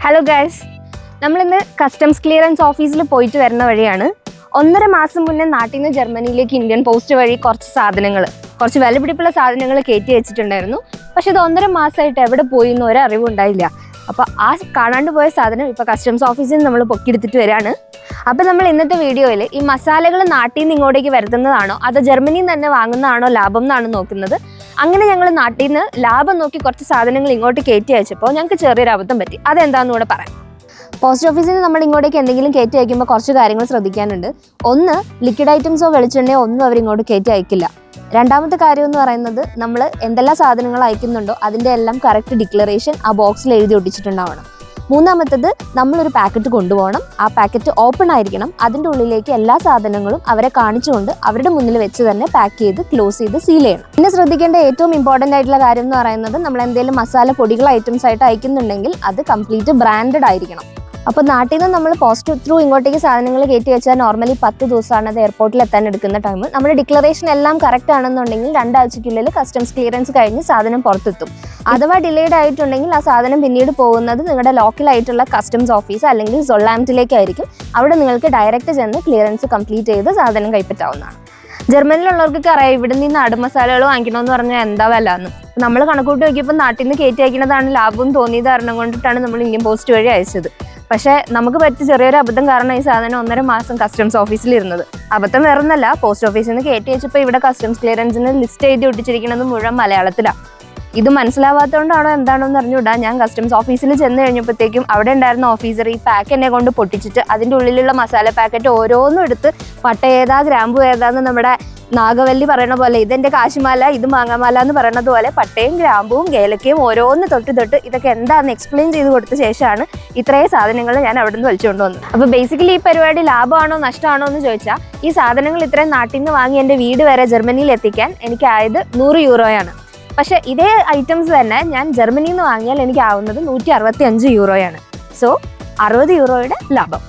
Hello guys, നമ്മളിന്ന് customs clearance ഓഫീസിൽ പോയിട്ട് വരുന്ന വഴിയാണ്. 1.5 മാസം മുന്നേ നാട്ടിൽ നിന്ന് ജർമ്മനിയിലേക്ക് ഇന്ത്യൻ പോസ്റ്റ് വഴി കുറച്ച് വിലപിടിപ്പുള്ള സാധനങ്ങൾ കയറ്റി വെച്ചിട്ടുണ്ടായിരുന്നു. പക്ഷെ ഇത് 1.5 മാസമായിട്ട് എവിടെ പോയി എന്ന് ഒരറിവുണ്ടായില്ല. അപ്പോൾ ആ കാണാണ്ട് പോയ സാധനം ഇപ്പോൾ കസ്റ്റംസ് ഓഫീസിൽ നിന്ന് നമ്മൾ പൊക്കിയെടുത്തിട്ട് വരികയാണ്. അപ്പോൾ നമ്മൾ ഇന്നത്തെ വീഡിയോയിൽ ഈ മസാലകൾ നാട്ടിൽ നിന്ന് ഇങ്ങോട്ടേക്ക് വരുത്തുന്നതാണോ അതോ ജർമ്മനിയിൽ നിന്ന് തന്നെ വാങ്ങുന്നതാണോ ലാഭം എന്നാണ് നോക്കുന്നത്. അങ്ങനെ ഞങ്ങൾ നാട്ടിൽ നിന്ന് ലാഭം നോക്കി കുറച്ച് സാധനങ്ങൾ ഇങ്ങോട്ട് കയറ്റി അയച്ചപ്പോൾ ഞങ്ങൾക്ക് ചെറിയൊരു അബദ്ധം പറ്റി. അതെന്താണെന്ന് കൂടെ പറയാം. പോസ്റ്റ് ഓഫീസിൽ നിന്ന് നമ്മൾ ഇങ്ങോട്ടേക്ക് എന്തെങ്കിലും കയറ്റി അയക്കുമ്പോൾ കുറച്ച് കാര്യങ്ങൾ ശ്രദ്ധിക്കാനുണ്ട്. ഒന്ന്, ലിക്വിഡ് ഐറ്റംസോ വെളിച്ചെണ്ണയോ ഒന്നും അവരിങ്ങോട്ട് കയറ്റി അയക്കില്ല. രണ്ടാമത്തെ കാര്യം എന്ന് പറയുന്നത്, നമ്മൾ എന്തെല്ലാം സാധനങ്ങൾ അയക്കുന്നുണ്ടോ അതിൻ്റെ എല്ലാം കറക്റ്റ് ഡിക്ലറേഷൻ ആ ബോക്സിൽ എഴുതി ഒട്ടിച്ചിട്ടുണ്ടാവണം. മൂന്നാമത്തത്, നമ്മളൊരു പാക്കറ്റ് കൊണ്ടുപോകണം. ആ പാക്കറ്റ് ഓപ്പൺ ആയിരിക്കണം. അതിൻ്റെ ഉള്ളിലേക്ക് എല്ലാ സാധനങ്ങളും അവരെ കാണിച്ചുകൊണ്ട് അവരുടെ മുന്നിൽ വെച്ച് തന്നെ പാക്ക് ചെയ്ത് ക്ലോസ് ചെയ്ത് സീൽ ചെയ്യണം. പിന്നെ ശ്രദ്ധിക്കേണ്ട ഏറ്റവും ഇമ്പോർട്ടൻ്റ് ആയിട്ടുള്ള കാര്യം എന്ന് പറയുന്നത്, നമ്മൾ എന്തെങ്കിലും മസാല പൊടികൾ ഐറ്റംസ് ആയിട്ട് അയക്കുന്നുണ്ടെങ്കിൽ അത് കംപ്ലീറ്റ് ബ്രാൻഡഡ് ആയിരിക്കണം. അപ്പോൾ നാട്ടിൽ നിന്ന് നമ്മൾ പോസ്റ്റ് ത്രൂ ഇങ്ങോട്ടേക്ക് സാധനങ്ങൾ കയറ്റി വെച്ചാൽ നോർമലി 10 ദിവസമാണ് അത് എയർപോർട്ടിൽ എത്താൻ എടുക്കുന്ന ടൈം. നമ്മുടെ ഡിക്ലറേഷൻ എല്ലാം കറക്റ്റ് ആണെന്നുണ്ടെങ്കിൽ 2 ആഴ്ചയ്ക്കുള്ളിൽ കസ്റ്റംസ് ക്ലിയറൻസ് കഴിഞ്ഞ് സാധനം പുറത്തെത്തും. അഥവാ ഡിലേഡ് ആയിട്ടുണ്ടെങ്കിൽ ആ സാധനം പിന്നീട് പോകുന്നത് നിങ്ങളുടെ ലോക്കലായിട്ടുള്ള കസ്റ്റംസ് ഓഫീസ് അല്ലെങ്കിൽ സൊള്ളാംറ്റിലേക്കായിരിക്കും. അവിടെ നിങ്ങൾക്ക് ഡയറക്റ്റ് ചെന്ന് ക്ലിയറൻസ് കംപ്ലീറ്റ് ചെയ്ത് സാധനം കൈപ്പറ്റാവുന്നതാണ്. ജർമ്മനിയിലുള്ളവർക്കൊക്കെ അറിയാം ഇവിടെ നിന്ന് നാടുമസാലകൾ വാങ്ങിക്കണമെന്ന് പറഞ്ഞാൽ എന്താ വില എന്ന്. നമ്മൾ കണക്കൂട്ടി നോക്കിയപ്പോൾ നാട്ടിൽ നിന്ന് കയറ്റി അയക്കുന്നതാണ് ലാഭം തോന്നിയത് കാരണം കൊണ്ടിട്ടാണ് നമ്മൾ ഇന്ത്യൻ പോസ്റ്റ് വഴി അയച്ചത്. പക്ഷേ നമുക്ക് പറ്റിയ ചെറിയൊരു അബദ്ധം കാരണം ഈ സാധനം 1.5 മാസം കസ്റ്റംസ് ഓഫീസിൽ ഇരുന്നത്. അബദ്ധം വേറൊന്നല്ല, പോസ്റ്റ് ഓഫീസിൽ നിന്ന് കയറ്റി വെച്ചപ്പോൾ ഇവിടെ കസ്റ്റംസ് ക്ലിയറൻസിന് ലിസ്റ്റ് എഴുതി ഒട്ടിച്ചിരിക്കുന്നത് മുഴുവൻ മലയാളത്തിലാണ്. ഇത് മനസ്സിലാവാത്തതുകൊണ്ടാണോ എന്താണോ എന്ന് അറിഞ്ഞുകൂടാ. ഞാൻ കസ്റ്റംസ് ഓഫീസിൽ ചെന്ന് കഴിഞ്ഞപ്പോഴത്തേക്കും അവിടെ ഉണ്ടായിരുന്ന ഓഫീസർ ഈ പാക്ക് എന്നെ കൊണ്ട് പൊട്ടിച്ചിട്ട് അതിൻ്റെ ഉള്ളിലുള്ള മസാല പാക്കറ്റ് ഓരോന്നും എടുത്ത് പട്ട ഏതാ ഗ്രാമ്പു ഏതാന്ന് നമ്മുടെ നാഗവല്ലി പറയണ പോലെ, ഇതെൻ്റെ കാശുമാല ഇത് മാങ്ങാമാല എന്ന് പറയണത് പോലെ പട്ടയും ഗ്രാമ്പുവും ഏലക്കയും ഓരോന്ന് തൊട്ട് ഇതൊക്കെ എന്താണെന്ന് എക്സ്പ്ലെയിൻ ചെയ്ത് കൊടുത്ത ശേഷമാണ് ഇത്രയും സാധനങ്ങൾ ഞാൻ അവിടെ നിന്ന് വലിച്ചുകൊണ്ട് വന്നത്. അപ്പോൾ ബേസിക്കലി ഈ പരിപാടി ലാഭമാണോ നഷ്ടമാണോ എന്ന് ചോദിച്ചാൽ, ഈ സാധനങ്ങൾ ഇത്രയും നാട്ടിൽ നിന്ന് വാങ്ങി എൻ്റെ വീട് വരെ ജർമ്മനിയിൽ എത്തിക്കാൻ എനിക്കായത് 100 യൂറോയാണ്. പക്ഷേ ഇതേ ഐറ്റംസ് തന്നെ ഞാൻ ജർമ്മനിയിൽ നിന്ന് വാങ്ങിയാൽ എനിക്കാവുന്നത് 165 യൂറോയാണ്. സോ 60 യൂറോയുടെ ലാഭം.